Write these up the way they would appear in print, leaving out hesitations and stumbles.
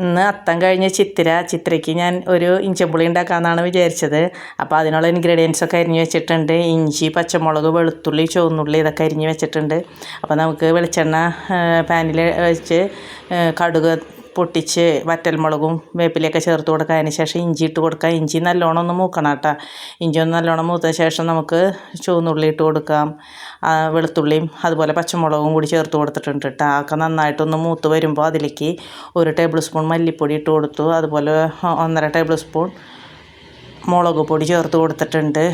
ഇന്ന് അത്തം കഴിഞ്ഞ ചിത്രയ്ക്ക് ഞാൻ ഒരു ഇഞ്ചിപ്പുളി ഉണ്ടാക്കാമെന്നാണ് വിചാരിച്ചത്. അപ്പോൾ അതിനുള്ള ഇൻഗ്രീഡിയൻസൊക്കെ അരിഞ്ഞ് വെച്ചിട്ടുണ്ട്. ഇഞ്ചി, പച്ചമുളക്, വെളുത്തുള്ളി, ചുവന്നുള്ളി ഇതൊക്കെ അരിഞ്ഞ് വെച്ചിട്ടുണ്ട്. അപ്പോൾ നമുക്ക് വെളിച്ചെണ്ണ പാനിൽ വെച്ച് കടുക് പൊട്ടിച്ച് വറ്റൽമുളകും വേപ്പിലയൊക്കെ ചേർത്ത് കൊടുക്കുക. അതിന് ശേഷം ഇഞ്ചി ഇട്ട് കൊടുക്കുക. ഇഞ്ചി നല്ലോണം ഒന്ന് മൂക്കണം കേട്ടോ. ഇഞ്ചി ഒന്ന് നല്ലോണം മൂത്ത ശേഷം നമുക്ക് ചുവന്നുള്ളി ഇട്ട് കൊടുക്കാം. വെളുത്തുള്ളിയും അതുപോലെ പച്ചമുളകും കൂടി ചേർത്ത് കൊടുത്തിട്ടുണ്ട് കേട്ടോ. അതൊക്കെ നന്നായിട്ടൊന്ന് മൂത്ത് വരുമ്പോൾ അതിലേക്ക് 1 ടേബിൾ സ്പൂൺ മല്ലിപ്പൊടി ഇട്ട് കൊടുത്തു. അതുപോലെ 1.5 ടേബിൾ സ്പൂൺ മുളക് പൊടി ചേർത്ത് കൊടുത്തിട്ടുണ്ട്.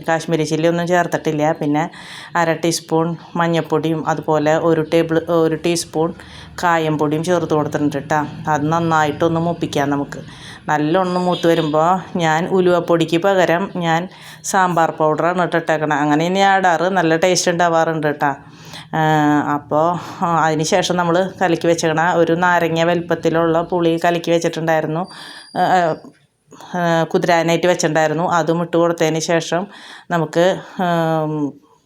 കാശ്മീരി ചില്ലി ഒന്നും ചേർത്തിട്ടില്ല. പിന്നെ 1/2 ടീസ്പൂൺ മഞ്ഞൾപ്പൊടിയും അതുപോലെ 1 ടീസ്പൂൺ കായം പൊടിയും ചേർത്ത് കൊടുത്തിട്ടുണ്ട് കേട്ടോ. അത് നന്നായിട്ടൊന്ന് മൂപ്പിക്കാം നമുക്ക്. നല്ലോണം മൂത്ത് വരുമ്പോൾ ഞാൻ ഉലുവപ്പൊടിക്ക് പകരം ഞാൻ സാമ്പാർ പൗഡറാണ് ഇട്ടിട്ടേക്കണം. അങ്ങനെ ഞാൻ ഇടാറ്. നല്ല ടേസ്റ്റ് ഉണ്ടാവാറുണ്ട് കേട്ടോ. അപ്പോൾ അതിന് ശേഷം നമ്മൾ കലക്കി വെച്ചേക്കണ ഒരു നാരങ്ങ വലുപ്പത്തിലുള്ള പുളി കലക്കി വെച്ചിട്ടുണ്ടായിരുന്നു, കുതിരാനായിട്ട് വെച്ചിട്ടുണ്ടായിരുന്നു. അതും ഇട്ട് കൊടുത്തതിന് ശേഷം നമുക്ക്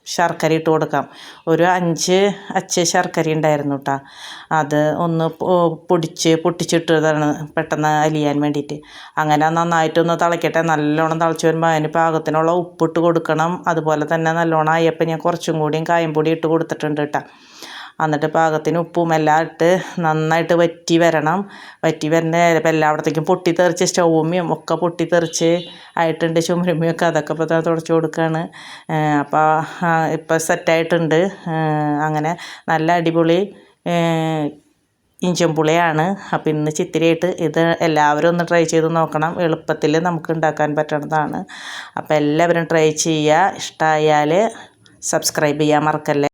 ശർക്കര ഇട്ട് കൊടുക്കാം. ഒരു 5 അച്ച് ശർക്കര ഉണ്ടായിരുന്നു കേട്ടോ. അത് ഒന്ന് പൊട്ടിച്ചിട്ടതാണ് പെട്ടെന്ന് അലിയാൻ വേണ്ടിയിട്ട്. അങ്ങനെ നന്നായിട്ടൊന്ന് തിളയ്ക്കട്ടെ. നല്ലോണം തിളച്ച് വരുമ്പോൾ അതിന് പാകത്തിനുള്ള ഉപ്പിട്ട് കൊടുക്കണം. അതുപോലെ തന്നെ നല്ലോണം ആയപ്പോൾ ഞാൻ കുറച്ചും കൂടിയും കായം പൊടി ഇട്ട് കൊടുത്തിട്ടുണ്ട് കേട്ടോ. എന്നിട്ട് പാകത്തിന് ഉപ്പും എല്ലാം ഇട്ട് നന്നായിട്ട് വറ്റി വരണം. വറ്റി വരുന്ന എല്ലായിടത്തേക്കും പൊട്ടിത്തെറിച്ച് സ്റ്റൗമ്മയും ഒക്കെ പൊട്ടിത്തെറിച്ച് ആയിട്ടുണ്ട്. ചുമരുമ്മയൊക്കെ അതൊക്കെ ഇപ്പോൾ തുടച്ച് കൊടുക്കുകയാണ്. അപ്പോൾ ഇപ്പോൾ സെറ്റായിട്ടുണ്ട്. അങ്ങനെ നല്ല അടിപൊളി ഇഞ്ചിപ്പുളിയാണ്. അപ്പോൾ ഇന്ന് ചിത്തിരയായിട്ട് ഇത് എല്ലാവരും ഒന്ന് ട്രൈ ചെയ്ത് നോക്കണം. എളുപ്പത്തിൽ നമുക്ക് ഉണ്ടാക്കാൻ പറ്റുന്നതാണ്. അപ്പോൾ എല്ലാവരും ട്രൈ ചെയ്യുക. ഇഷ്ടമായാൽ സബ്സ്ക്രൈബ് ചെയ്യാൻ മറക്കല്ലേ.